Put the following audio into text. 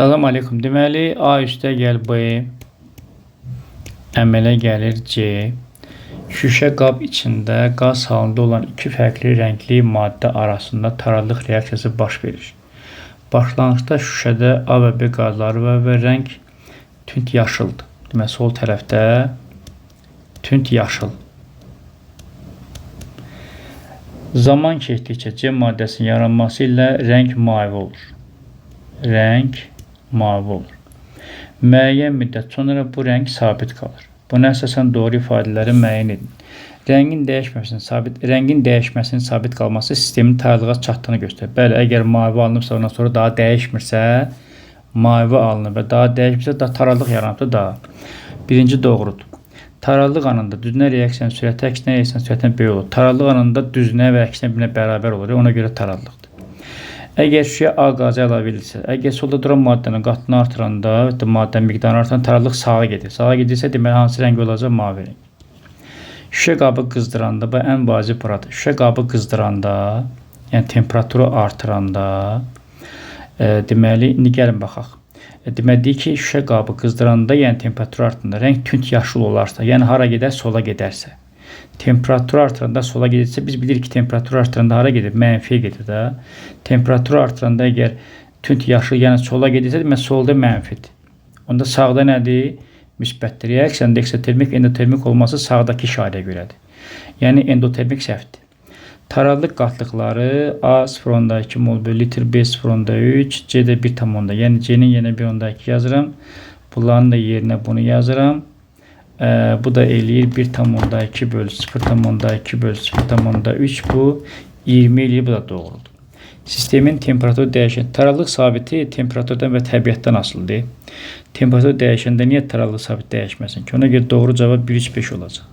Salam aleykum. Deməli, A üstə gəl B, əmələ gəlir C. Şüşə qab içində qaz halında olan iki fərqli rəngli maddə arasında taralıq reaksiyası baş verir. Başlanğıcda şüşədə A və B qazları var və rəng tünd yaşıldır. Deməli, sol tərəfdə tünd yaşıl. Zaman keçdikcə C maddəsinin yaranması ilə rəng mavi olur. Rəng mavi olur. Müəyyən müddət sonra bu rəng sabit qalır. Buna əsasən doğru ifadələri müəyyən edin. Rəngin dəyişməsinin sabit qalması sistemin tarlığa çatdığını göstərir. Bəli, əgər mavi alınıbsa, ondan sonra daha dəyişmirsə, mavi alınır və daha dəyişmirsə, daha tarlıq yaranıbsa daha. Birinci doğrudur. Tarlıq anında düzünə reaksiyanın sürəti əksinə reaksiyanın sürətindən böyük olur. Tarlıq anında düzünə və əksinə birinə bərabər olur. Ona görə tarlıqdır. Əgər şüşəyə A qazı əlavə edilsə, əgər solda duran maddənin qatını artıranda, maddənin miqdarını artıranda tarlıq sağa gedir. Sağa gedirsə, deməli hansı rəng olacaq? Mavi rəng. Şüşə qabı qızdıranda, bu ən vacib buradır. Şüşə qabı qızdıranda, yəni temperaturu artıranda, deməli, indi gəlin baxaq. Deməli ki, şüşə qabı qızdıranda, yəni temperaturu artıranda, rəng tünd yaşıl olarsa, yəni hara gedər? Sola gedərsə. Temperaturu artıranda sola gedirsə, biz bilirik ki, temperaturu artıranda hara gedir? Mənfiyə gedir də. Temperaturu artıranda əgər tünd yaşıl, yəni sola gedirsə, demək solda mənfidir. Onda sağda nədir? Müsbətdir. Reaksiyanın eksotermik, endotermik olması sağdakı işarəyə görədir. Yəni endotermik səhvdir. Taralıq qatlıqları A 0,2 mol bölü litr, B 0,3, C də 1,10. Yəni C'nin yenə 1,2 yazıram. Bunların da yerinə bunu yazıram. Bu da eləyir 1,2 bölü 0,2 bölü 0,3. Bu 20 eləyir. Bu da doğrudur. Sistemin temperaturu dəyişən. Taralıq sabiti temperaturdan və təbiətdən asılıdır. Temperatur dəyişəndə niyə taralıq sabit dəyişməsin ki? Ona görə doğru cavab 1,5 olacaq.